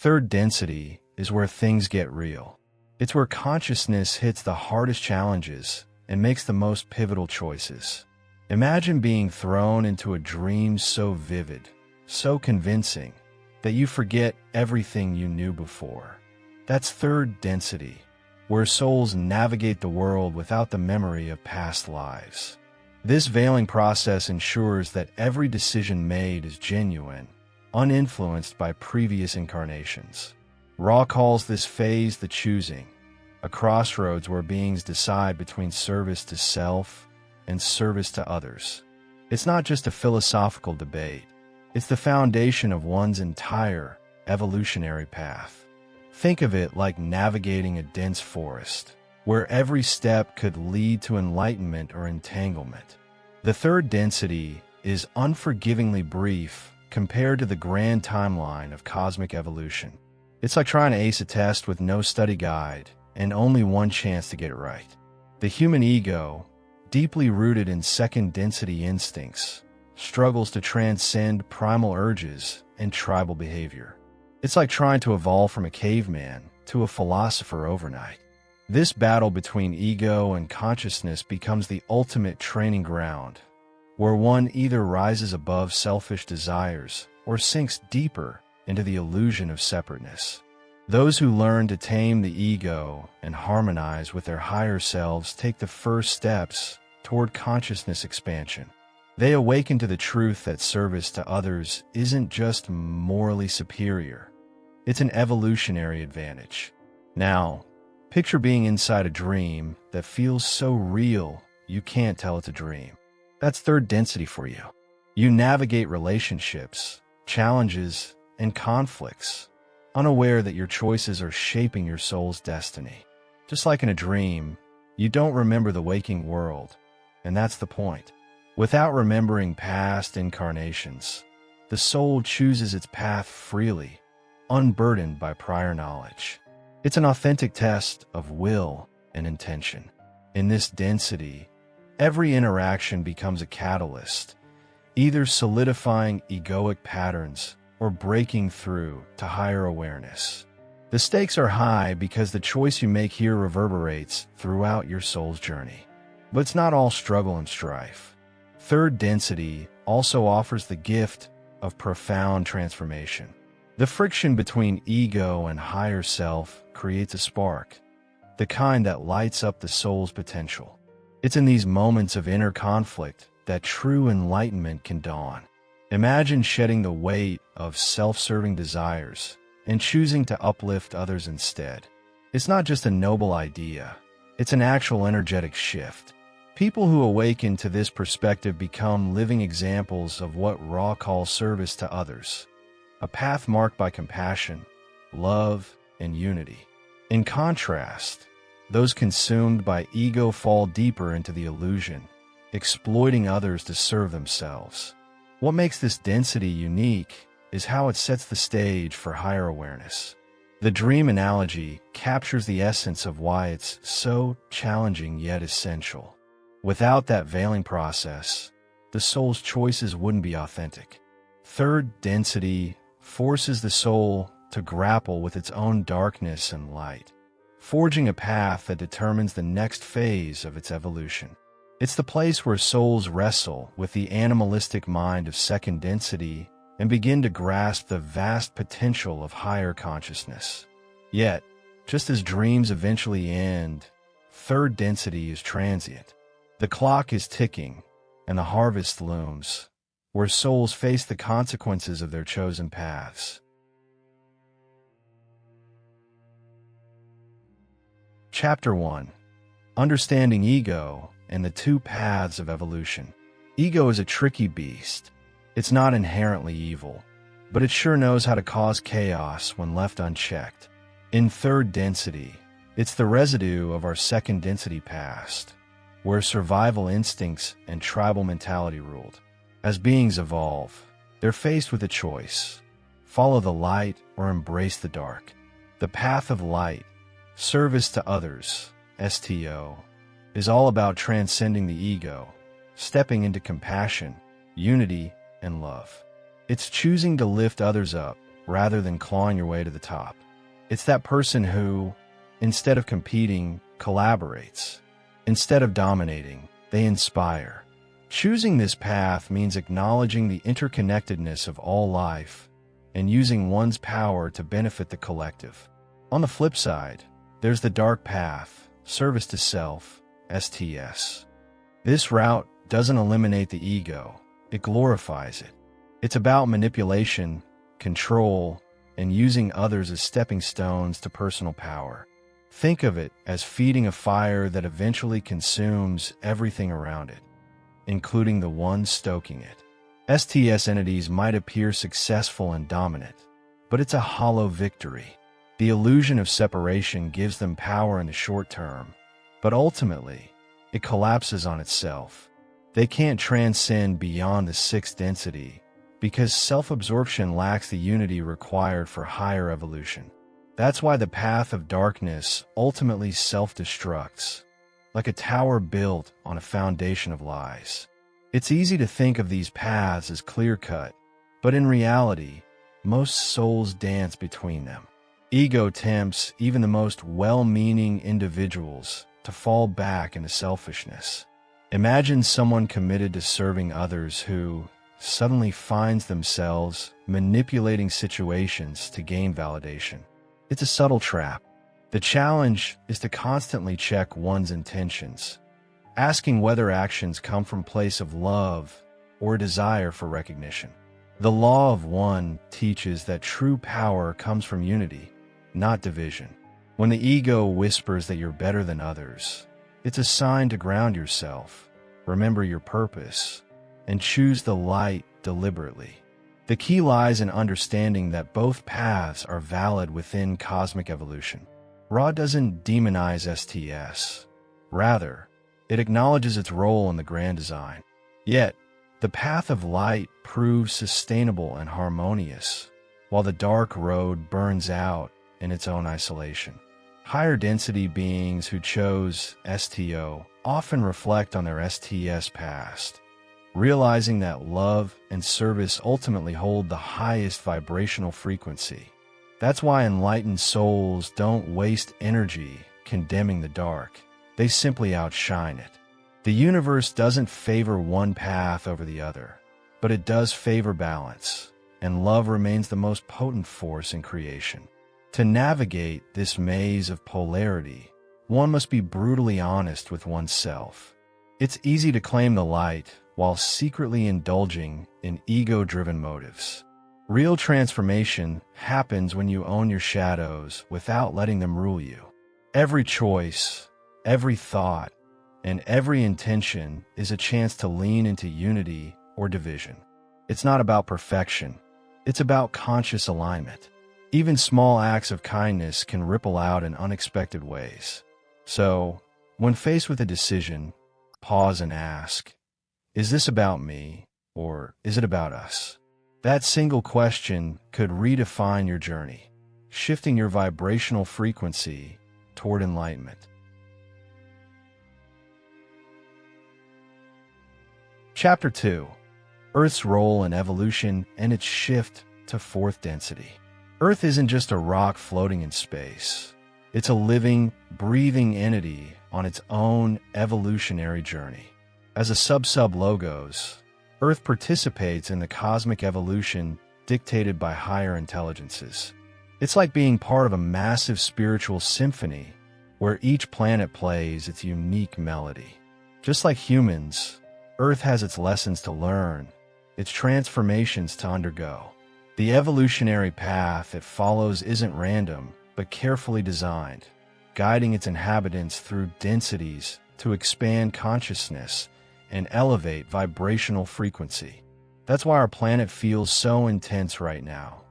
Third density is where things get real. It's where consciousness hits the hardest challenges and makes the most pivotal choices. Imagine being thrown into a dream so vivid, so convincing, that you forget everything you knew before. That's third density, where souls navigate the world without the memory of past lives. This veiling process ensures that every decision made is genuine, uninfluenced by previous incarnations. Ra calls this phase the choosing, a crossroads where beings decide between service to self and service to others. It's not just a philosophical debate, it's the foundation of one's entire evolutionary path. Think of it like navigating a dense forest, where every step could lead to enlightenment or entanglement. The third density is unforgivingly brief compared to the grand timeline of cosmic evolution. It's like trying to ace a test with no study guide and only one chance to get it right. The human ego, deeply rooted in second density instincts, struggles to transcend primal urges and tribal behavior. It's like trying to evolve from a caveman to a philosopher overnight. This battle between ego and consciousness becomes the ultimate training ground, where one either rises above selfish desires or sinks deeper into the illusion of separateness. Those who learn to tame the ego and harmonize with their higher selves take the first steps toward consciousness expansion. They awaken to the truth that service to others isn't just morally superior, it's an evolutionary advantage. Now, picture being inside a dream that feels so real you can't tell it's a dream. That's third density for you. You navigate relationships, challenges, and conflicts, unaware that your choices are shaping your soul's destiny. Just like in a dream, you don't remember the waking world, and that's the point. Without remembering past incarnations, the soul chooses its path freely, unburdened by prior knowledge. It's an authentic test of will and intention. In this density, every interaction becomes a catalyst, either solidifying egoic patterns or breaking through to higher awareness. The stakes are high because the choice you make here reverberates throughout your soul's journey. But it's not all struggle and strife. Third density also offers the gift of profound transformation. The friction between ego and higher self creates a spark, the kind that lights up the soul's potential. It's in these moments of inner conflict that true enlightenment can dawn. Imagine shedding the weight of self-serving desires and choosing to uplift others instead. It's not just a noble idea, it's an actual energetic shift. People who awaken to this perspective become living examples of what Ra calls service to others, a path marked by compassion, love, and unity. In contrast, those consumed by ego fall deeper into the illusion, exploiting others to serve themselves. What makes this density unique is how it sets the stage for higher awareness. The dream analogy captures the essence of why it's so challenging yet essential. Without that veiling process, the soul's choices wouldn't be authentic. Third density forces the soul to grapple with its own darkness and light, forging a path that determines the next phase of its evolution. It's the place where souls wrestle with the animalistic mind of second density and begin to grasp the vast potential of higher consciousness. Yet, just as dreams eventually end, third density is transient. The clock is ticking, and the harvest looms, where souls face the consequences of their chosen paths. Chapter 1. Understanding Ego and the Two Paths of Evolution. Ego is a tricky beast. It's not inherently evil, but it sure knows how to cause chaos when left unchecked. In third density, it's the residue of our second density past, where survival instincts and tribal mentality ruled. As beings evolve, they're faced with a choice: follow the light or embrace the dark. The path of light, service to others, STO, is all about transcending the ego, stepping into compassion, unity, and love. It's choosing to lift others up rather than clawing your way to the top. It's that person who, instead of competing, collaborates. Instead of dominating, they inspire. Choosing this path means acknowledging the interconnectedness of all life and using one's power to benefit the collective. On the flip side, there's the dark path, service to self, STS. This route doesn't eliminate the ego, it glorifies it. It's about manipulation, control, and using others as stepping stones to personal power. Think of it as feeding a fire that eventually consumes everything around it, including the one stoking it. STS entities might appear successful and dominant, but it's a hollow victory. The illusion of separation gives them power in the short term, but ultimately, it collapses on itself. They can't transcend beyond the sixth density because self-absorption lacks the unity required for higher evolution. That's why the path of darkness ultimately self-destructs, like a tower built on a foundation of lies. It's easy to think of these paths as clear-cut, but in reality, most souls dance between them. Ego tempts even the most well-meaning individuals to fall back into selfishness. Imagine someone committed to serving others who suddenly finds themselves manipulating situations to gain validation. It's a subtle trap. The challenge is to constantly check one's intentions, asking whether actions come from a place of love or a desire for recognition. The law of one teaches that true power comes from unity, not division. When the ego whispers that you're better than others, it's a sign to ground yourself, remember your purpose, and choose the light deliberately. The key lies in understanding that both paths are valid within cosmic evolution. Ra doesn't demonize STS. Rather, it acknowledges its role in the grand design. Yet, the path of light proves sustainable and harmonious, while the dark road burns out in its own isolation. Higher density beings who chose STO often reflect on their STS past, realizing that love and service ultimately hold the highest vibrational frequency. That's why enlightened souls don't waste energy condemning the dark. They simply outshine it. The universe doesn't favor one path over the other, but it does favor balance, and love remains the most potent force in creation. To navigate this maze of polarity, one must be brutally honest with oneself. It's easy to claim the light while secretly indulging in ego-driven motives. Real transformation happens when you own your shadows without letting them rule you. Every choice, every thought, and every intention is a chance to lean into unity or division. It's not about perfection. It's about conscious alignment. Even small acts of kindness can ripple out in unexpected ways. So, when faced with a decision, pause and ask, is this about me, or is it about us? That single question could redefine your journey, shifting your vibrational frequency toward enlightenment. Chapter 2. Earth's Role in Evolution and its Shift to Fourth Density. Earth isn't just a rock floating in space. It's a living, breathing entity on its own evolutionary journey. As a sub logos, Earth participates in the cosmic evolution dictated by higher intelligences. It's like being part of a massive spiritual symphony where each planet plays its unique melody. Just like humans, Earth has its lessons to learn, its transformations to undergo. The evolutionary path it follows isn't random, but carefully designed, guiding its inhabitants through densities to expand consciousness and elevate vibrational frequency. That's why our planet feels so intense right now.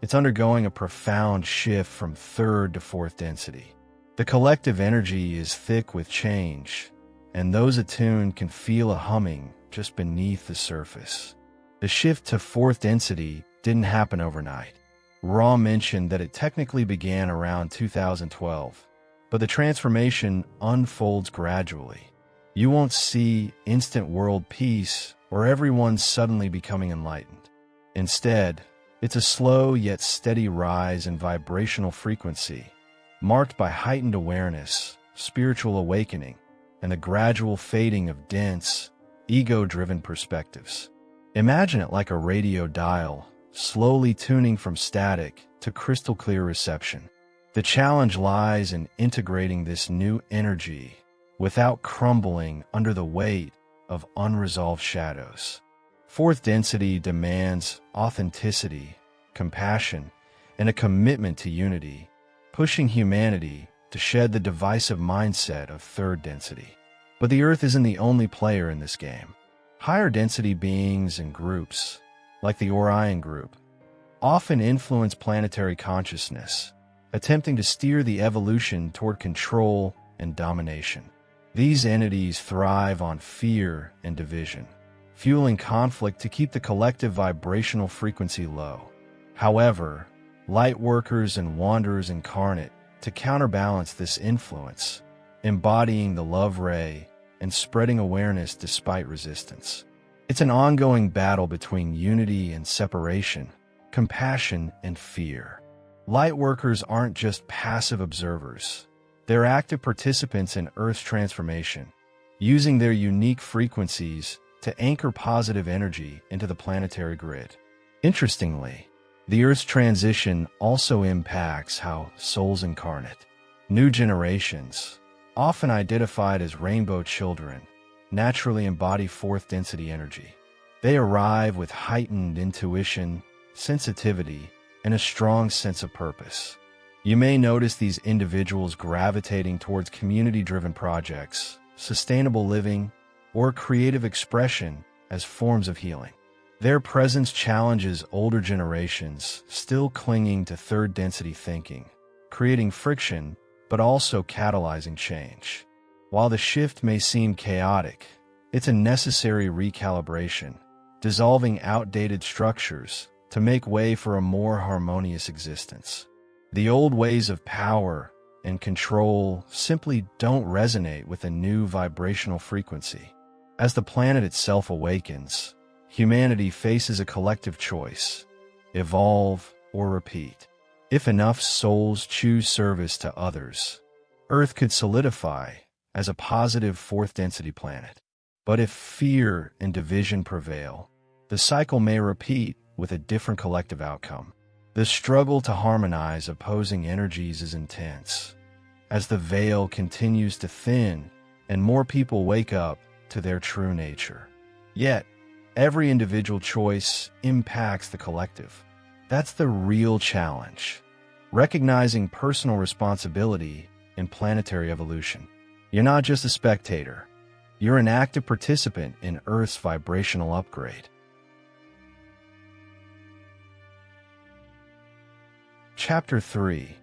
It's undergoing a profound shift from third to fourth density. The collective energy is thick with change, and those attuned can feel a humming just beneath the surface. The shift to fourth density didn't happen overnight. Ra mentioned that it technically began around 2012, but the transformation unfolds gradually. You won't see instant world peace or everyone suddenly becoming enlightened. Instead, It's a slow yet steady rise in vibrational frequency, marked by heightened awareness, spiritual awakening, and the gradual fading of dense, ego-driven perspectives. Imagine it like a radio dial, slowly tuning from static to crystal-clear reception. The challenge lies in integrating this new energy without crumbling under the weight of unresolved shadows. Fourth density demands authenticity, compassion, and a commitment to unity, pushing humanity to shed the divisive mindset of third density. But the Earth isn't the only player in this game. Higher density beings and groups, like the Orion group, often influence planetary consciousness, attempting to steer the evolution toward control and domination. These entities thrive on fear and division, fueling conflict to keep the collective vibrational frequency low. However, Lightworkers and Wanderers incarnate to counterbalance this influence, embodying the love ray and spreading awareness despite resistance. It's an ongoing battle between unity and separation, compassion and fear. Lightworkers aren't just passive observers. They're active participants in Earth's transformation, using their unique frequencies to anchor positive energy into the planetary grid. Interestingly, the Earth's transition also impacts how souls incarnate. New generations, often identified as rainbow children, naturally embody fourth density energy. They arrive with heightened intuition, sensitivity, and a strong sense of purpose. You may notice these individuals gravitating towards community-driven projects, sustainable living, or creative expression as forms of healing. Their presence challenges older generations still clinging to third density thinking, creating friction but also catalyzing change. While the shift may seem chaotic, it's a necessary recalibration, dissolving outdated structures to make way for a more harmonious existence. The old ways of power and control simply don't resonate with a new vibrational frequency. As the planet itself awakens, humanity faces a collective choice: evolve or repeat. If enough souls choose service to others, Earth could solidify as a positive fourth density planet. But if fear and division prevail, the cycle may repeat with a different collective outcome. The struggle to harmonize opposing energies is intense, as the veil continues to thin and more people wake up to their true nature. Yet, every individual choice impacts the collective. That's the real challenge: recognizing personal responsibility in planetary evolution. You're not just a spectator. You're an active participant in Earth's vibrational upgrade. Chapter 3: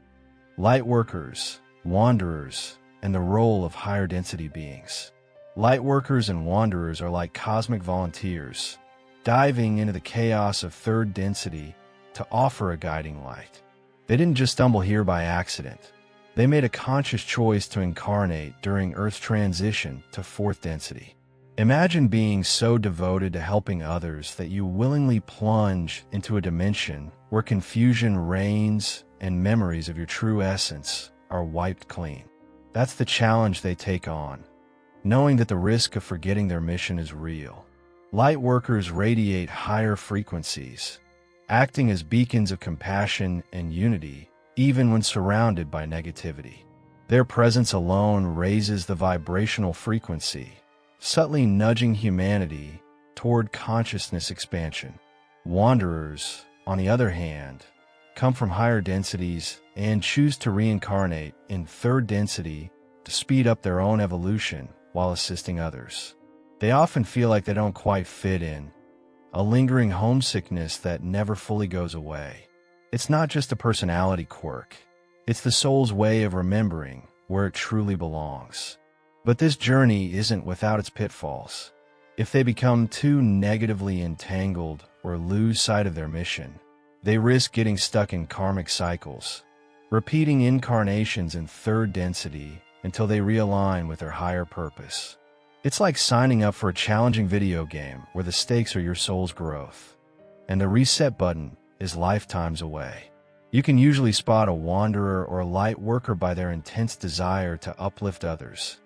Lightworkers, Wanderers, and the Role of Higher Density Beings. Lightworkers and Wanderers are like cosmic volunteers, diving into the chaos of third density to offer a guiding light. They didn't just stumble here by accident. They made a conscious choice to incarnate during Earth's transition to fourth density. Imagine being so devoted to helping others that you willingly plunge into a dimension where confusion reigns and memories of your true essence are wiped clean. That's the challenge they take on, knowing that the risk of forgetting their mission is real. Lightworkers radiate higher frequencies, acting as beacons of compassion and unity even when surrounded by negativity. Their presence alone raises the vibrational frequency, subtly nudging humanity toward consciousness expansion. Wanderers, on the other hand, come from higher densities and choose to reincarnate in third density to speed up their own evolution while assisting others. They often feel like they don't quite fit in, a lingering homesickness that never fully goes away. It's not just a personality quirk, it's the soul's way of remembering where it truly belongs. But this journey isn't without its pitfalls. If they become too negatively entangled or lose sight of their mission, they risk getting stuck in karmic cycles, repeating incarnations in third density until they realign with their higher purpose. It's like signing up for a challenging video game where the stakes are your soul's growth, and the reset button is lifetimes away. You can usually spot a wanderer or a light worker by their intense desire to uplift others,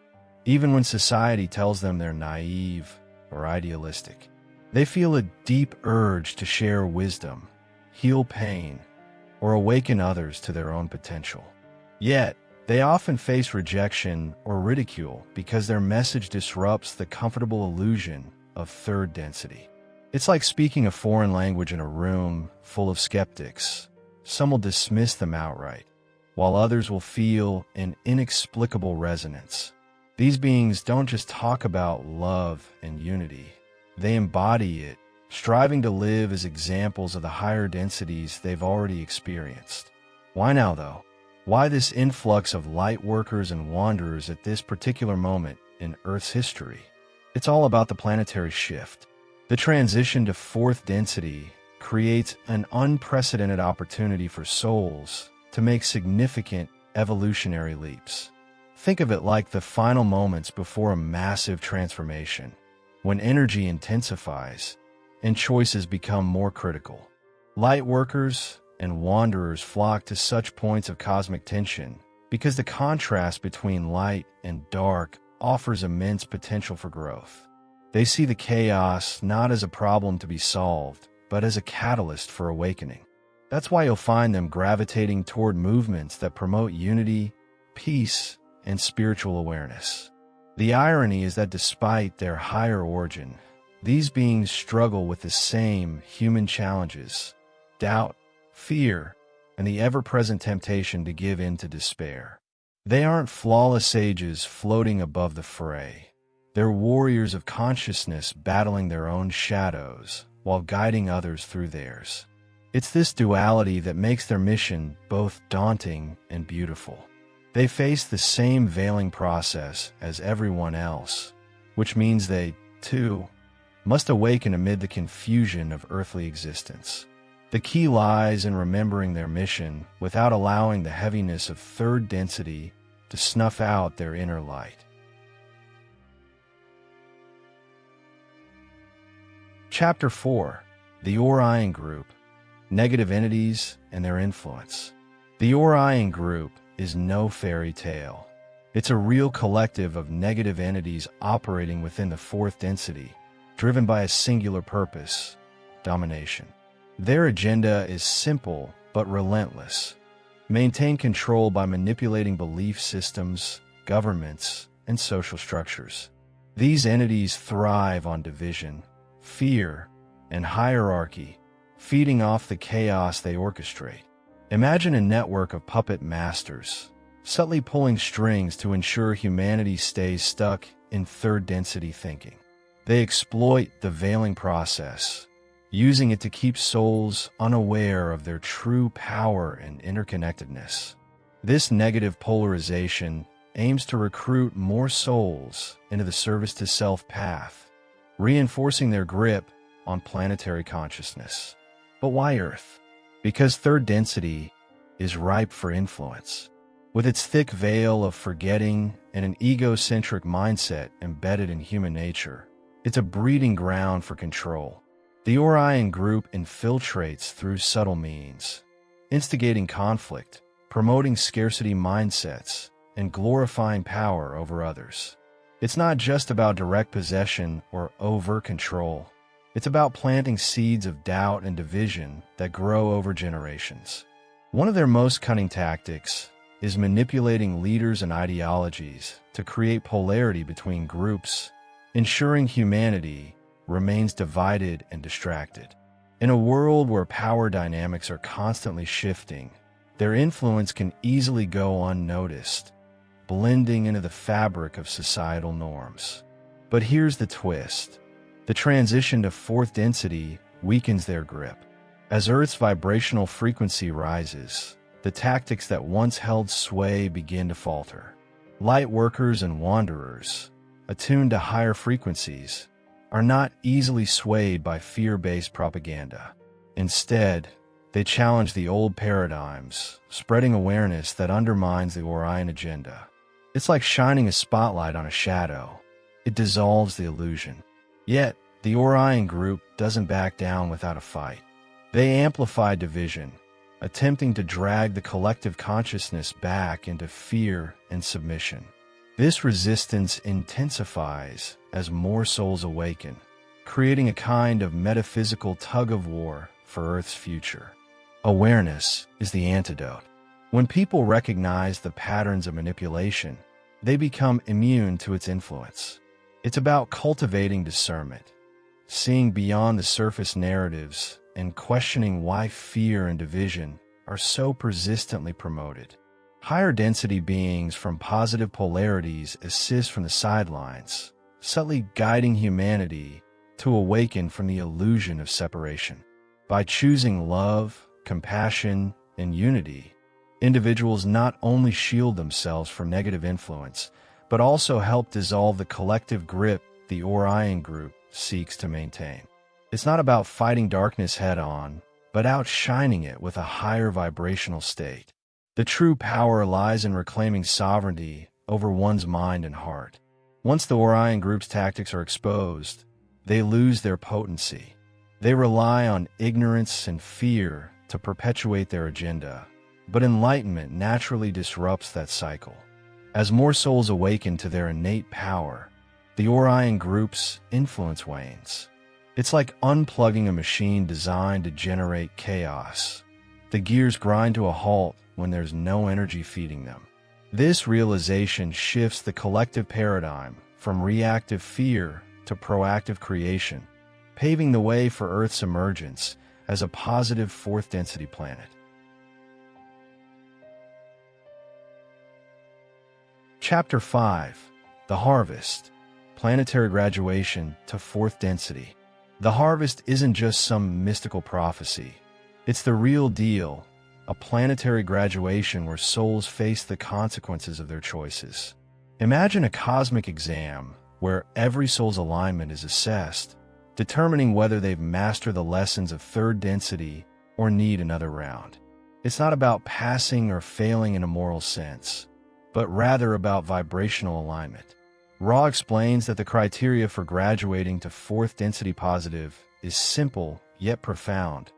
even when society tells them they're naive or idealistic. They feel a deep urge to share wisdom, heal pain, or awaken others to their own potential. Yet, they often face rejection or ridicule because their message disrupts the comfortable illusion of third density. It's like speaking a foreign language in a room full of skeptics. Some will dismiss them outright, while others will feel an inexplicable resonance. These beings don't just talk about love and unity. They embody it, striving to live as examples of the higher densities they've already experienced. Why now, though? Why this influx of light workers and wanderers at this particular moment in Earth's history? It's all about the planetary shift. The transition to fourth density creates an unprecedented opportunity for souls to make significant evolutionary leaps. Think of it like the final moments before a massive transformation, when energy intensifies and choices become more critical. Light workers and wanderers flock to such points of cosmic tension because the contrast between light and dark offers immense potential for growth. They see the chaos not as a problem to be solved, but as a catalyst for awakening. That's why you'll find them gravitating toward movements that promote unity, peace, and spiritual awareness. The irony is that despite their higher origin, these beings struggle with the same human challenges: doubt, fear, and the ever-present temptation to give in to despair. They aren't flawless sages floating above the fray. They're warriors of consciousness battling their own shadows while guiding others through theirs. It's this duality that makes their mission both daunting and beautiful. They face the same veiling process as everyone else, which means they, too, must awaken amid the confusion of earthly existence. The key lies in remembering their mission without allowing the heaviness of third density to snuff out their inner light. Chapter 4. The Orion Group, Negative Entities and Their Influence. The Orion Group is no fairy tale. It's a real collective of negative entities operating within the fourth density, driven by a singular purpose: domination. Their agenda is simple but relentless: maintain control by manipulating belief systems, governments, and social structures. These entities thrive on division, fear, and hierarchy, feeding off the chaos they orchestrate. Imagine a network of puppet masters, subtly pulling strings to ensure humanity stays stuck in third density thinking. They exploit the veiling process, using it to keep souls unaware of their true power and interconnectedness. This negative polarization aims to recruit more souls into the service to self path, reinforcing their grip on planetary consciousness. But why Earth? Because third density is ripe for influence. With its thick veil of forgetting and an egocentric mindset embedded in human nature, it's a breeding ground for control. The Orion Group infiltrates through subtle means, instigating conflict, promoting scarcity mindsets, and glorifying power over others. It's not just about direct possession or overt control. It's about planting seeds of doubt and division that grow over generations. One of their most cunning tactics is manipulating leaders and ideologies to create polarity between groups, ensuring humanity remains divided and distracted. In a world where power dynamics are constantly shifting, their influence can easily go unnoticed, blending into the fabric of societal norms. But here's the twist. The transition to fourth density weakens their grip. As Earth's vibrational frequency rises, the tactics that once held sway begin to falter. Light workers and wanderers, attuned to higher frequencies, are not easily swayed by fear-based propaganda. Instead, they challenge the old paradigms, spreading awareness that undermines the Orion agenda. It's like shining a spotlight on a shadow. It dissolves the illusion. Yet, the Orion Group doesn't back down without a fight. They amplify division, attempting to drag the collective consciousness back into fear and submission. This resistance intensifies as more souls awaken, creating a kind of metaphysical tug-of-war for Earth's future. Awareness is the antidote. When people recognize the patterns of manipulation, they become immune to its influence. It's about cultivating discernment, seeing beyond the surface narratives, and questioning why fear and division are so persistently promoted. Higher density beings from positive polarities assist from the sidelines, subtly guiding humanity to awaken from the illusion of separation. By choosing love, compassion, and unity, individuals not only shield themselves from negative influence, but also help dissolve the collective grip the Orion group seeks to maintain. It's not about fighting darkness head-on, but outshining it with a higher vibrational state. The true power lies in reclaiming sovereignty over one's mind and heart. Once the Orion group's tactics are exposed, they lose their potency. They rely on ignorance and fear to perpetuate their agenda, but enlightenment naturally disrupts that cycle. As more souls awaken to their innate power, the Orion group's influence wanes. It's like unplugging a machine designed to generate chaos. The gears grind to a halt when there's no energy feeding them. This realization shifts the collective paradigm from reactive fear to proactive creation, paving the way for Earth's emergence as a positive fourth-density planet. Chapter 5. The Harvest. Planetary Graduation to Fourth Density. The harvest isn't just some mystical prophecy. It's the real deal, a planetary graduation where souls face the consequences of their choices. Imagine a cosmic exam where every soul's alignment is assessed, determining whether they've mastered the lessons of third density or need another round. It's not about passing or failing in a moral sense, but rather about vibrational alignment. Ra explains that the criteria for graduating to fourth density positive is simple yet profound: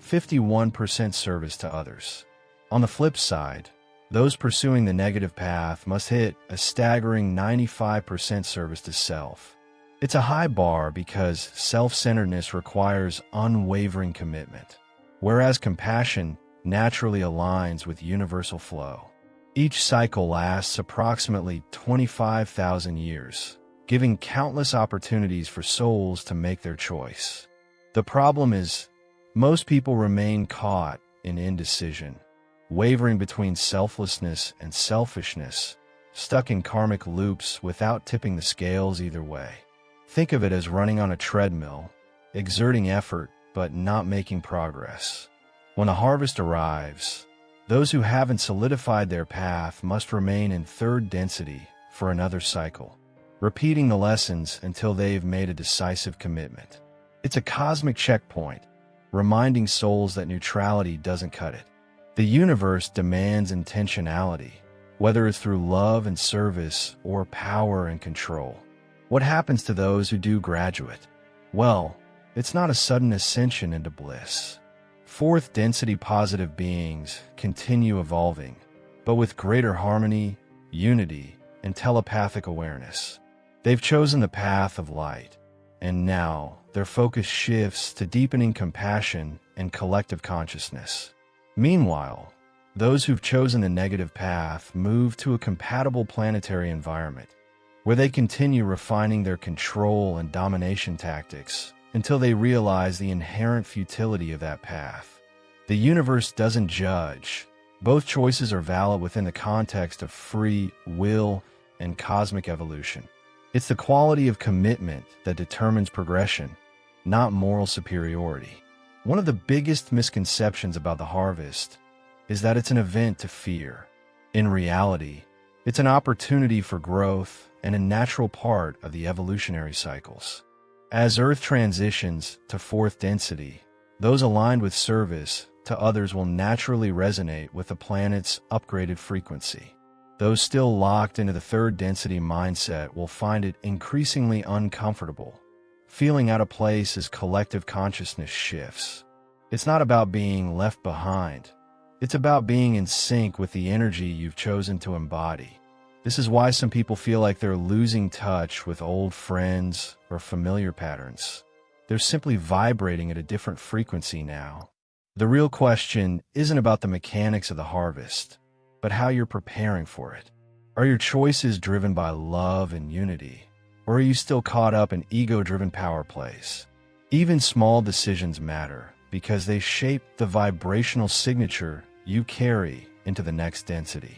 51% service to others. On the flip side, those pursuing the negative path must hit a staggering 95% service to self. It's a high bar because self-centeredness requires unwavering commitment, whereas compassion naturally aligns with universal flow. Each cycle lasts approximately 25,000 years, giving countless opportunities for souls to make their choice. The problem is, most people remain caught in indecision, wavering between selflessness and selfishness, stuck in karmic loops without tipping the scales either way. Think of it as running on a treadmill, exerting effort but not making progress. When the harvest arrives, those who haven't solidified their path must remain in third density for another cycle, repeating the lessons until they've made a decisive commitment. It's a cosmic checkpoint, reminding souls that neutrality doesn't cut it. The universe demands intentionality, whether it's through love and service or power and control. What happens to those who do graduate? Well, it's not a sudden ascension into bliss. Fourth density positive beings continue evolving, but with greater harmony, unity, and telepathic awareness. They've chosen the path of light, and now their focus shifts to deepening compassion and collective consciousness. Meanwhile, those who've chosen the negative path move to a compatible planetary environment, where they continue refining their control and domination tactics until they realize the inherent futility of that path. The universe doesn't judge. Both choices are valid within the context of free will and cosmic evolution. It's the quality of commitment that determines progression, not moral superiority. One of the biggest misconceptions about the harvest is that it's an event to fear. In reality, it's an opportunity for growth and a natural part of the evolutionary cycles. As Earth transitions to fourth density, those aligned with service to others will naturally resonate with the planet's upgraded frequency. Those still locked into the third density mindset will find it increasingly uncomfortable, feeling out of place as collective consciousness shifts. It's not about being left behind. It's about being in sync with the energy you've chosen to embody. This is why some people feel like they're losing touch with old friends or familiar patterns. They're simply vibrating at a different frequency now. The real question isn't about the mechanics of the harvest, but how you're preparing for it. Are your choices driven by love and unity, or are you still caught up in ego-driven power plays? Even small decisions matter because they shape the vibrational signature you carry into the next density.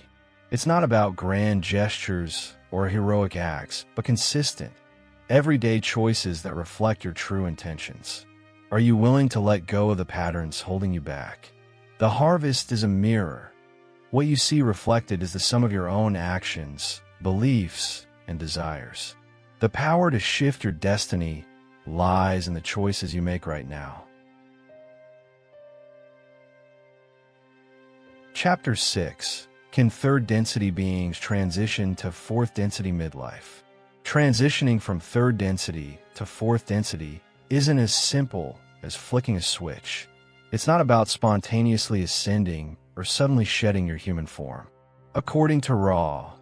It's not about grand gestures or heroic acts, but consistent, everyday choices that reflect your true intentions. Are you willing to let go of the patterns holding you back? The harvest is a mirror. What you see reflected is the sum of your own actions, beliefs, and desires. The power to shift your destiny lies in the choices you make right now. Chapter 6. Can third density beings transition to fourth density midlife? Transitioning from third density to fourth density isn't as simple as flicking a switch. It's not about spontaneously ascending or suddenly shedding your human form. According to Ra,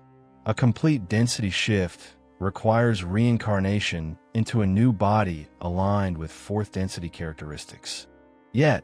a complete density shift requires reincarnation into a new body aligned with fourth density characteristics. Yet,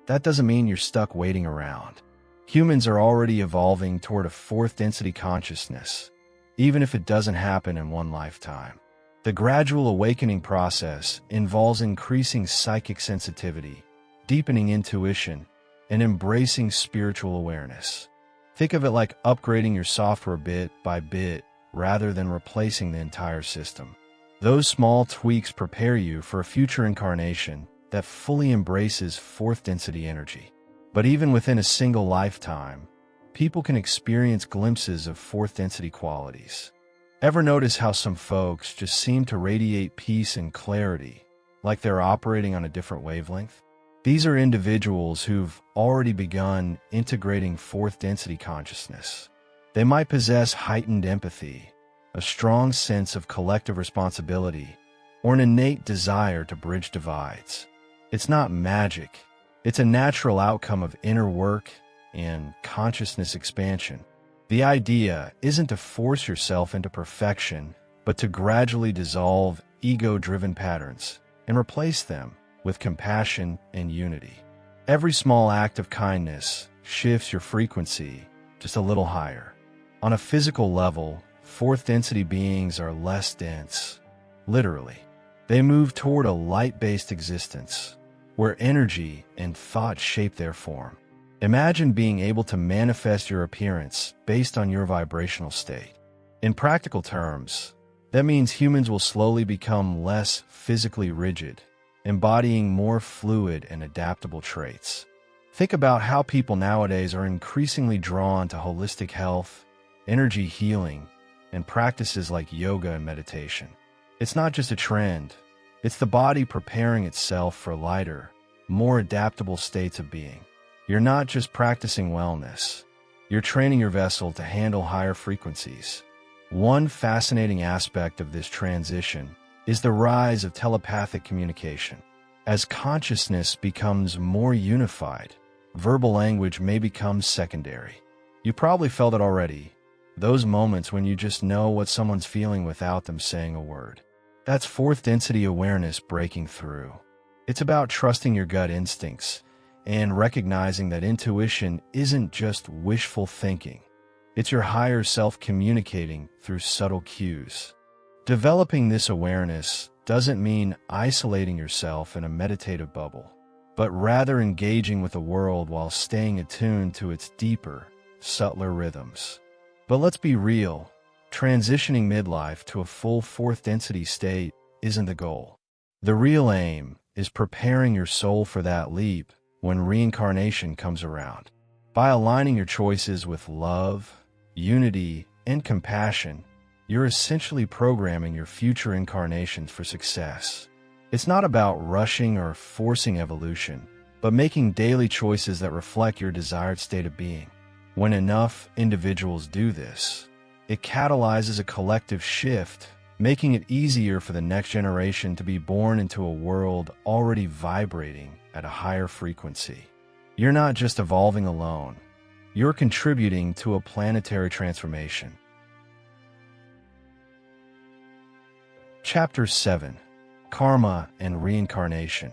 that doesn't mean you're stuck waiting around. Humans are already evolving toward a fourth density consciousness, even if it doesn't happen in one lifetime. The gradual awakening process involves increasing psychic sensitivity, deepening intuition, and embracing spiritual awareness. Think of it like upgrading your software bit by bit rather than replacing the entire system. Those small tweaks prepare you for a future incarnation that fully embraces fourth density energy. But even within a single lifetime, people can experience glimpses of fourth density qualities. Ever notice how some folks just seem to radiate peace and clarity, like they're operating on a different wavelength? These are individuals who've already begun integrating fourth density consciousness. They might possess heightened empathy, a strong sense of collective responsibility, or an innate desire to bridge divides. It's not magic. It's a natural outcome of inner work and consciousness expansion. The idea isn't to force yourself into perfection, but to gradually dissolve ego-driven patterns and replace them with compassion and unity. Every small act of kindness shifts your frequency just a little higher. On a physical level, fourth density beings are less dense. Literally, they move toward a light-based existence, where energy and thought shape their form. Imagine being able to manifest your appearance based on your vibrational state. In practical terms, that means humans will slowly become less physically rigid, embodying more fluid and adaptable traits. Think about how people nowadays are increasingly drawn to holistic health, energy healing, and practices like yoga and meditation. It's not just a trend, it's the body preparing itself for lighter, more adaptable states of being. You're not just practicing wellness, you're training your vessel to handle higher frequencies. One fascinating aspect of this transition is the rise of telepathic communication. As consciousness becomes more unified, verbal language may become secondary. You probably felt it already, those moments when you just know what someone's feeling without them saying a word. That's fourth density awareness breaking through. It's about trusting your gut instincts and recognizing that intuition isn't just wishful thinking. It's your higher self communicating through subtle cues. Developing this awareness doesn't mean isolating yourself in a meditative bubble, but rather engaging with the world while staying attuned to its deeper, subtler rhythms. But let's be real, transitioning midlife to a full fourth density state isn't the goal. The real aim is preparing your soul for that leap when reincarnation comes around. By aligning your choices with love, unity, and compassion, you're essentially programming your future incarnations for success. It's not about rushing or forcing evolution, but making daily choices that reflect your desired state of being. When enough individuals do this, it catalyzes a collective shift making it easier for the next generation to be born into a world already vibrating at a higher frequency. You're not just evolving alone, you're contributing to a planetary transformation. Chapter 7: Karma and Reincarnation,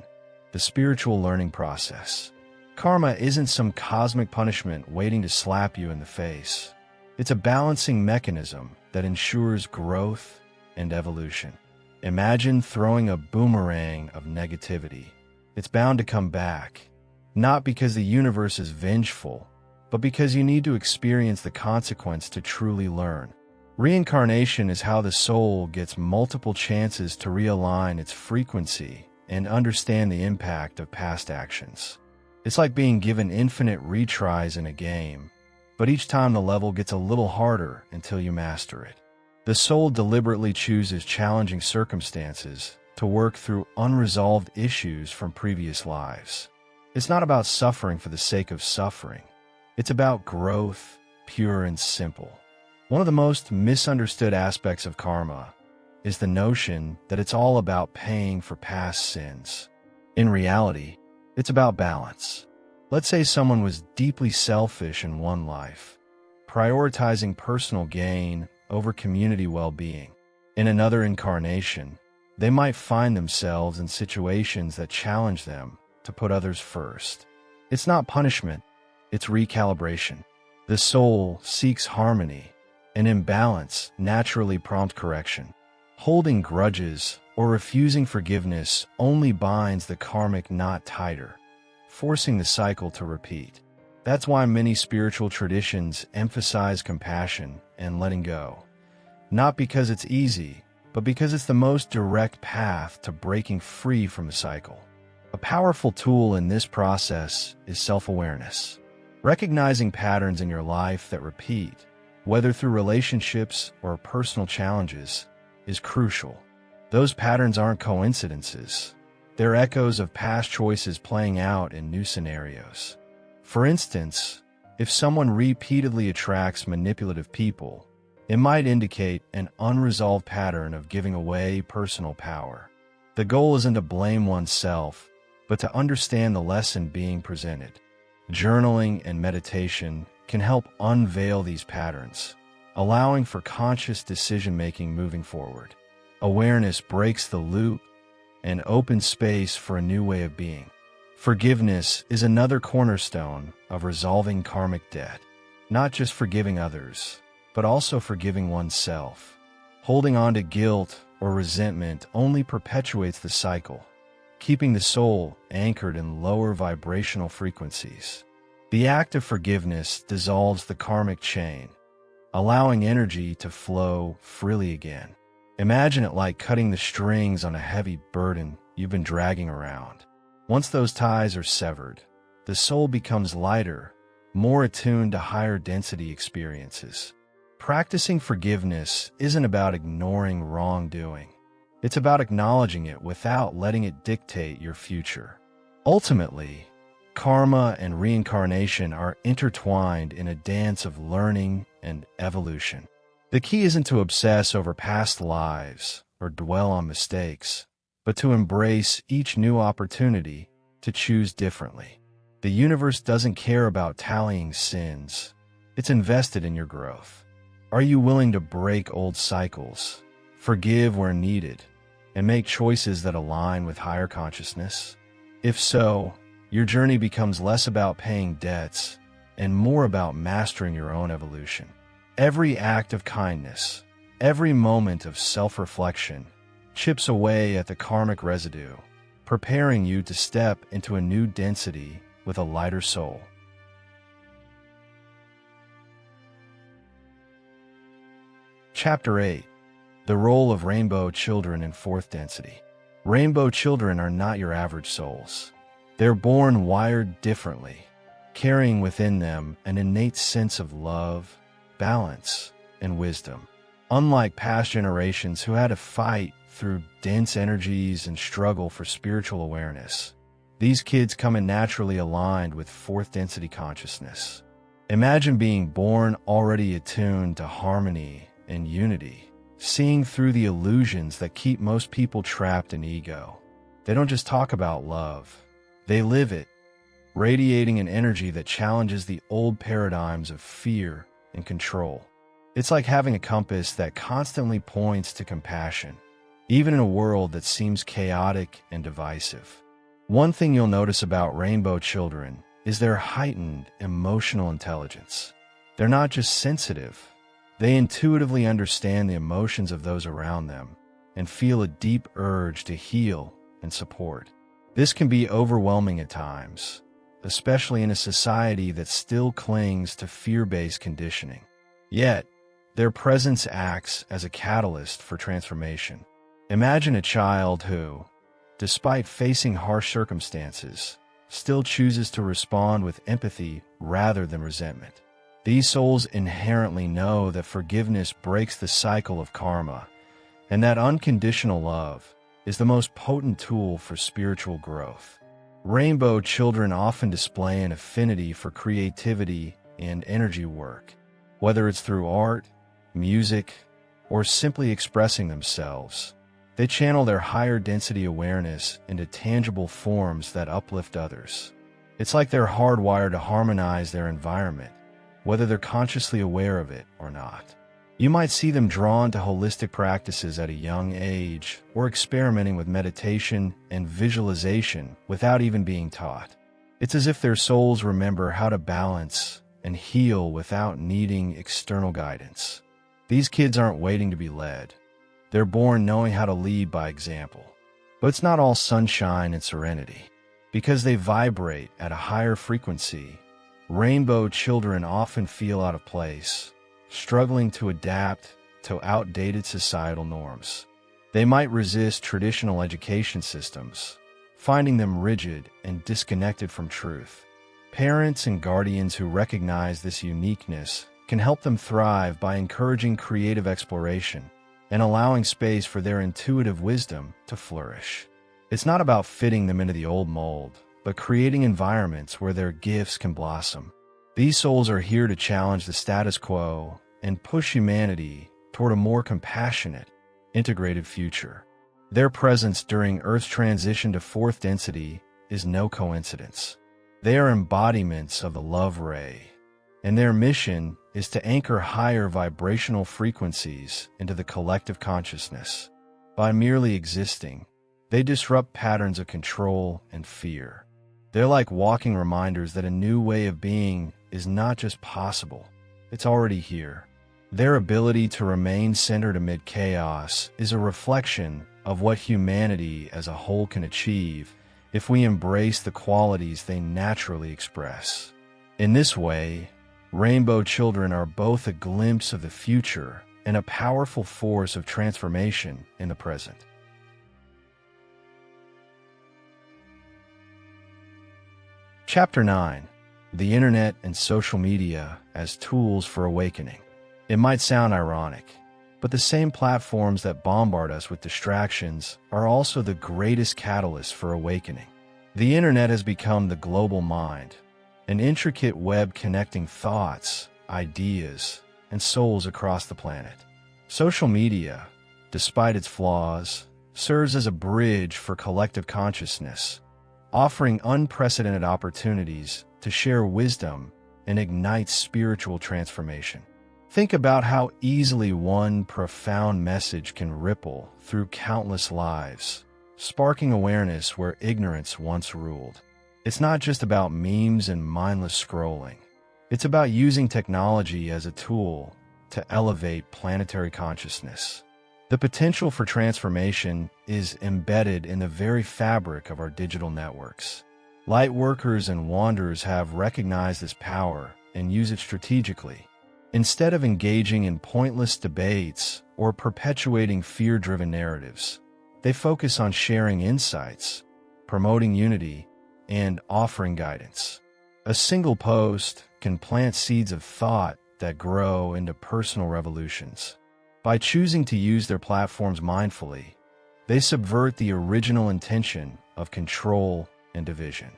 the Spiritual Learning Process. Karma isn't some cosmic punishment waiting to slap you in the face. It's a balancing mechanism that ensures growth and evolution. Imagine throwing a boomerang of negativity. It's bound to come back, not because the universe is vengeful, but because you need to experience the consequence to truly learn. Reincarnation is how the soul gets multiple chances to realign its frequency and understand the impact of past actions. It's like being given infinite retries in a game, but each time the level gets a little harder until you master it. The soul deliberately chooses challenging circumstances to work through unresolved issues from previous lives. It's not about suffering for the sake of suffering. It's about growth, pure and simple. One of the most misunderstood aspects of karma is the notion that it's all about paying for past sins. In reality, it's about balance. Let's say someone was deeply selfish in one life, prioritizing personal gain over community well-being. In another incarnation, they might find themselves in situations that challenge them to put others first. It's not punishment, it's recalibration. The soul seeks harmony, and imbalance naturally prompts correction. Holding grudges or refusing forgiveness only binds the karmic knot tighter, forcing the cycle to repeat. That's why many spiritual traditions emphasize compassion and letting go. Not because it's easy, but because it's the most direct path to breaking free from the cycle. A powerful tool in this process is self-awareness. Recognizing patterns in your life that repeat, whether through relationships or personal challenges, is crucial. Those patterns aren't coincidences. They're echoes of past choices playing out in new scenarios. For instance, if someone repeatedly attracts manipulative people, it might indicate an unresolved pattern of giving away personal power. The goal isn't to blame oneself, but to understand the lesson being presented. Journaling and meditation can help unveil these patterns, allowing for conscious decision-making moving forward. Awareness breaks the loop and opens space for a new way of being. Forgiveness is another cornerstone of resolving karmic debt. Not just forgiving others, but also forgiving oneself. Holding on to guilt or resentment only perpetuates the cycle, keeping the soul anchored in lower vibrational frequencies. The act of forgiveness dissolves the karmic chain, allowing energy to flow freely again. Imagine it like cutting the strings on a heavy burden you've been dragging around. Once those ties are severed, the soul becomes lighter, more attuned to higher density experiences. Practicing forgiveness isn't about ignoring wrongdoing. It's about acknowledging it without letting it dictate your future. Ultimately, karma and reincarnation are intertwined in a dance of learning and evolution. The key isn't to obsess over past lives or dwell on mistakes, but to embrace each new opportunity to choose differently. The universe doesn't care about tallying sins. It's invested in your growth. Are you willing to break old cycles, forgive where needed, and make choices that align with higher consciousness? If so, your journey becomes less about paying debts and more about mastering your own evolution. Every act of kindness, every moment of self-reflection, chips away at the karmic residue, preparing you to step into a new density with a lighter soul. Chapter 8: The Role of Rainbow Children in Fourth Density. Rainbow children are not your average souls. They're born wired differently, carrying within them an innate sense of love, balance, and wisdom. Unlike past generations who had to fight through dense energies and struggle for spiritual awareness, these kids come in naturally aligned with fourth density consciousness. Imagine being born already attuned to harmony and unity, seeing through the illusions that keep most people trapped in ego. They don't just talk about love, they live it, radiating an energy that challenges the old paradigms of fear and control. It's like having a compass that constantly points to compassion, even in a world that seems chaotic and divisive. One thing you'll notice about rainbow children is their heightened emotional intelligence. They're not just sensitive, they intuitively understand the emotions of those around them and feel a deep urge to heal and support. This can be overwhelming at times, especially in a society that still clings to fear-based conditioning. Yet, their presence acts as a catalyst for transformation. Imagine a child who, despite facing harsh circumstances, still chooses to respond with empathy rather than resentment. These souls inherently know that forgiveness breaks the cycle of karma, and that unconditional love is the most potent tool for spiritual growth. Rainbow children often display an affinity for creativity and energy work, whether it's through art, music, or simply expressing themselves. They channel their higher density awareness into tangible forms that uplift others. It's like they're hardwired to harmonize their environment, whether they're consciously aware of it or not. You might see them drawn to holistic practices at a young age, or experimenting with meditation and visualization without even being taught. It's as if their souls remember how to balance and heal without needing external guidance. These kids aren't waiting to be led. They're born knowing how to lead by example. But it's not all sunshine and serenity. Because they vibrate at a higher frequency, rainbow children often feel out of place, struggling to adapt to outdated societal norms. They might resist traditional education systems, finding them rigid and disconnected from truth. Parents and guardians who recognize this uniqueness can help them thrive by encouraging creative exploration and allowing space for their intuitive wisdom to flourish. It's not about fitting them into the old mold, but creating environments where their gifts can blossom. These souls are here to challenge the status quo and push humanity toward a more compassionate, integrated future. Their presence during Earth's transition to fourth density is no coincidence. They are embodiments of the love ray, and their mission is to anchor higher vibrational frequencies into the collective consciousness. By merely existing, they disrupt patterns of control and fear. They're like walking reminders that a new way of being is not just possible, it's already here. Their ability to remain centered amid chaos is a reflection of what humanity as a whole can achieve if we embrace the qualities they naturally express. In this way, rainbow children are both a glimpse of the future and a powerful force of transformation in the present. Chapter 9. The Internet and Social Media as Tools for Awakening. It might sound ironic, but the same platforms that bombard us with distractions are also the greatest catalysts for awakening. The Internet has become the global mind, an intricate web connecting thoughts, ideas, and souls across the planet. Social media, despite its flaws, serves as a bridge for collective consciousness, offering unprecedented opportunities to share wisdom and ignite spiritual transformation. Think about how easily one profound message can ripple through countless lives, sparking awareness where ignorance once ruled. It's not just about memes and mindless scrolling. It's about using technology as a tool to elevate planetary consciousness. The potential for transformation is embedded in the very fabric of our digital networks. Lightworkers and Wanderers have recognized this power and use it strategically. Instead of engaging in pointless debates or perpetuating fear-driven narratives, they focus on sharing insights, promoting unity, and offering guidance. A single post can plant seeds of thought that grow into personal revolutions. By choosing to use their platforms mindfully, they subvert the original intention of control and division.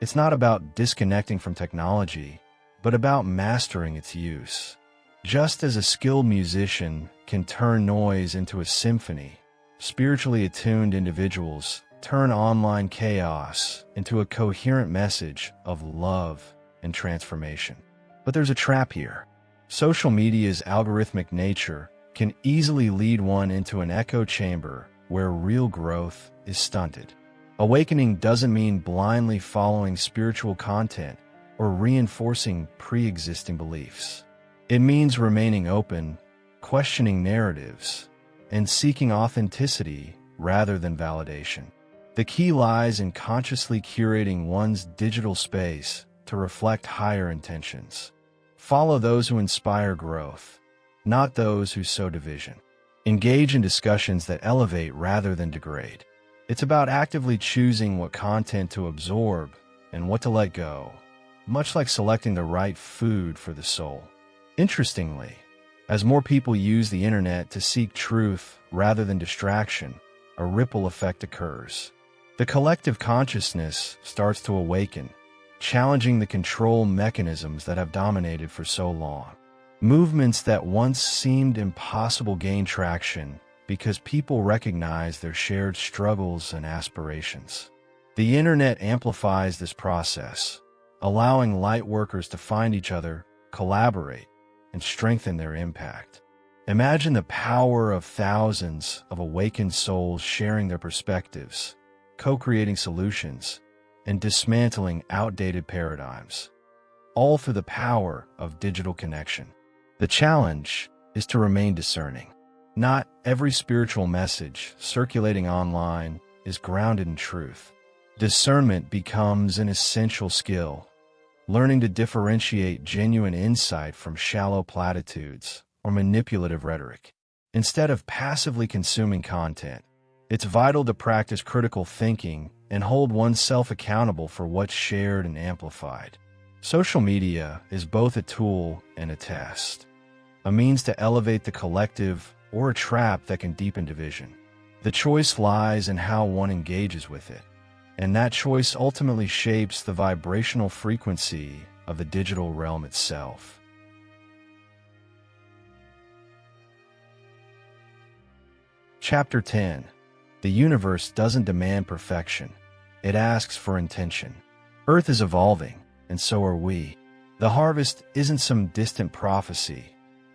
It's not about disconnecting from technology, but about mastering its use. Just as a skilled musician can turn noise into a symphony. Spiritually attuned individuals turn online chaos into a coherent message of love and transformation. But there's a trap here. Social media's algorithmic nature can easily lead one into an echo chamber where real growth is stunted. Awakening doesn't mean blindly following spiritual content or reinforcing pre-existing beliefs. It means remaining open, questioning narratives, and seeking authenticity rather than validation. The key lies in consciously curating one's digital space to reflect higher intentions. Follow those who inspire growth, not those who sow division. Engage in discussions that elevate rather than degrade. It's about actively choosing what content to absorb and what to let go, much like selecting the right food for the soul. Interestingly, as more people use the internet to seek truth rather than distraction, a ripple effect occurs. The collective consciousness starts to awaken, challenging the control mechanisms that have dominated for so long. Movements that once seemed impossible gain traction because people recognize their shared struggles and aspirations. The internet amplifies this process, allowing lightworkers to find each other, collaborate, and strengthen their impact. Imagine the power of thousands of awakened souls sharing their perspectives, co-creating solutions, and dismantling outdated paradigms, all through the power of digital connection. The challenge is to remain discerning. Not every spiritual message circulating online is grounded in truth. Discernment becomes an essential skill, learning to differentiate genuine insight from shallow platitudes or manipulative rhetoric. Instead of passively consuming content, it's vital to practice critical thinking and hold oneself accountable for what's shared and amplified. Social media is both a tool and a test, a means to elevate the collective or a trap that can deepen division. The choice lies in how one engages with it, and that choice ultimately shapes the vibrational frequency of the digital realm itself. Chapter 10. The universe doesn't demand perfection. It asks for intention. Earth is evolving, and so are we. The harvest isn't some distant prophecy.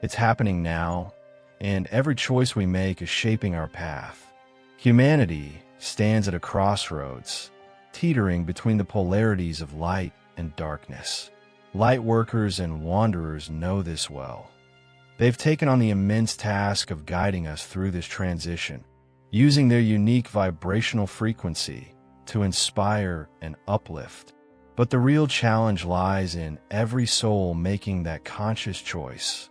It's happening now, and every choice we make is shaping our path. Humanity stands at a crossroads, teetering between the polarities of light and darkness. Lightworkers and Wanderers know this well. They've taken on the immense task of guiding us through this transition, using their unique vibrational frequency to inspire and uplift. But the real challenge lies in every soul making that conscious choice: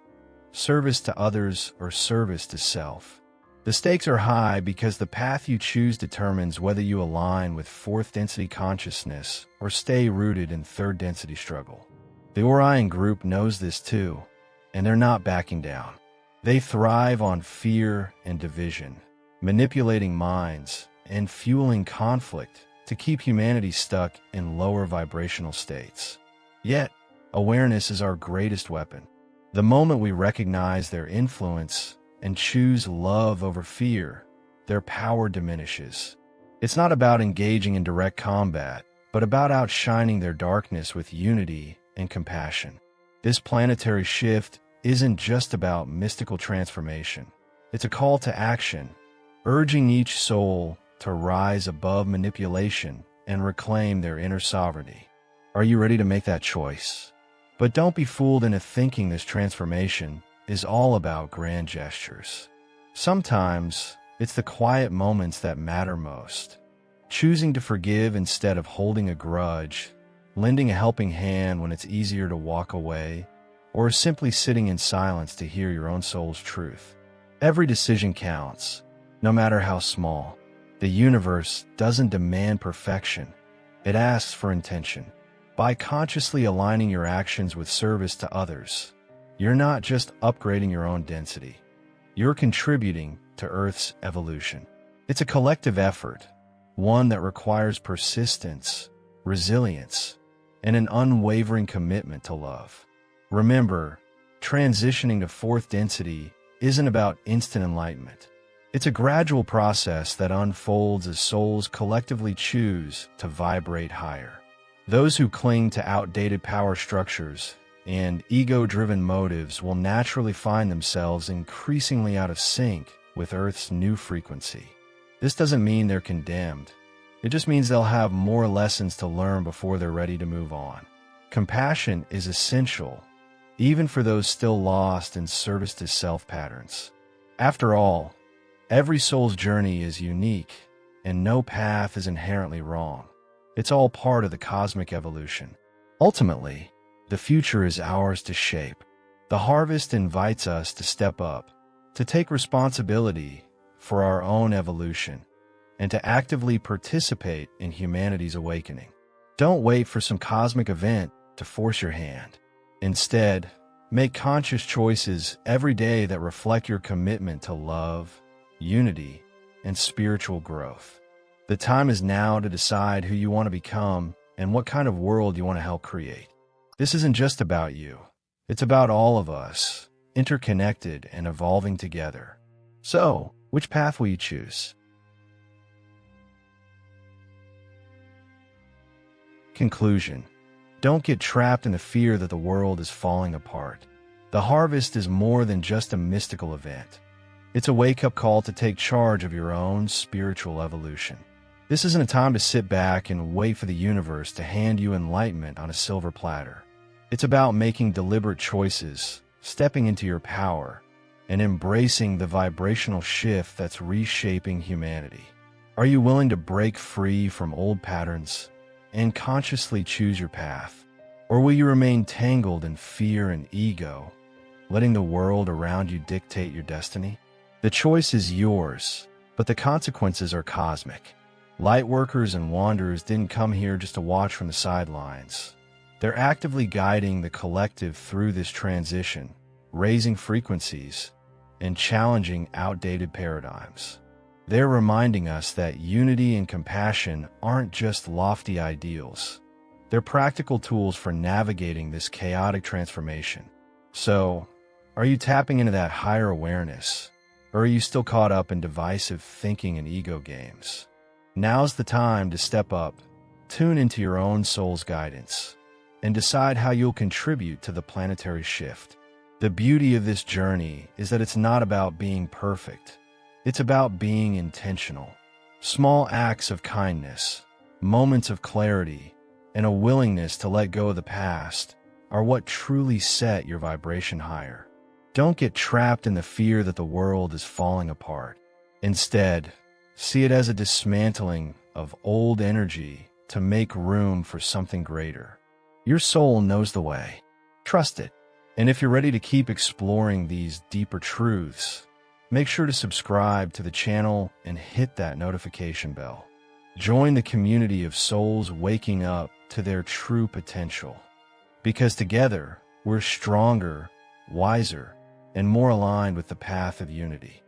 service to others or service to self. The stakes are high because the path you choose determines whether you align with fourth density consciousness or stay rooted in third density struggle. The Orion group knows this too, and they're not backing down. They thrive on fear and division, manipulating minds and fueling conflict to keep humanity stuck in lower vibrational states. Yet, awareness is our greatest weapon. The moment we recognize their influence and choose love over fear, their power diminishes. It's not about engaging in direct combat, but about outshining their darkness with unity and compassion. This planetary shift isn't just about mystical transformation. It's a call to action, urging each soul to rise above manipulation and reclaim their inner sovereignty. Are you ready to make that choice? But don't be fooled into thinking this transformation is all about grand gestures. Sometimes it's the quiet moments that matter most. Choosing to forgive instead of holding a grudge, lending a helping hand when it's easier to walk away, or simply sitting in silence to hear your own soul's truth. Every decision counts, no matter how small. The universe doesn't demand perfection. It asks for intention. By consciously aligning your actions with service to others, you're not just upgrading your own density. You're contributing to Earth's evolution. It's a collective effort, one that requires persistence, resilience, and an unwavering commitment to love. Remember, transitioning to fourth density isn't about instant enlightenment. It's a gradual process that unfolds as souls collectively choose to vibrate higher. Those who cling to outdated power structures and ego-driven motives will naturally find themselves increasingly out of sync with Earth's new frequency. This doesn't mean they're condemned. It just means they'll have more lessons to learn before they're ready to move on. Compassion is essential, even for those still lost in service to self patterns. After all, every soul's journey is unique, and no path is inherently wrong. It's all part of the cosmic evolution. Ultimately, the future is ours to shape. The harvest invites us to step up, to take responsibility for our own evolution, and to actively participate in humanity's awakening. Don't wait for some cosmic event to force your hand. Instead, make conscious choices every day that reflect your commitment to love, unity, and spiritual growth. The time is now to decide who you want to become and what kind of world you want to help create. This isn't just about you. It's about all of us, interconnected and evolving together. So, which path will you choose? Conclusion. Don't get trapped in the fear that the world is falling apart. The harvest is more than just a mystical event. It's a wake-up call to take charge of your own spiritual evolution. This isn't a time to sit back and wait for the universe to hand you enlightenment on a silver platter. It's about making deliberate choices, stepping into your power, and embracing the vibrational shift that's reshaping humanity. Are you willing to break free from old patterns and consciously choose your path? Or will you remain tangled in fear and ego, letting the world around you dictate your destiny? The choice is yours, but the consequences are cosmic. Lightworkers and Wanderers didn't come here just to watch from the sidelines. They're actively guiding the collective through this transition, raising frequencies, and challenging outdated paradigms. They're reminding us that unity and compassion aren't just lofty ideals. They're practical tools for navigating this chaotic transformation. So, are you tapping into that higher awareness, or are you still caught up in divisive thinking and ego games? Now's the time to step up, tune into your own soul's guidance, and decide how you'll contribute to the planetary shift. The beauty of this journey is that it's not about being perfect. It's about being intentional. Small acts of kindness, moments of clarity, and a willingness to let go of the past are what truly set your vibration higher. Don't get trapped in the fear that the world is falling apart. Instead, see it as a dismantling of old energy to make room for something greater. Your soul knows the way. Trust it. And if you're ready to keep exploring these deeper truths, make sure to subscribe to the channel and hit that notification bell. Join the community of souls waking up to their true potential. Because together, we're stronger, wiser, and more aligned with the path of unity.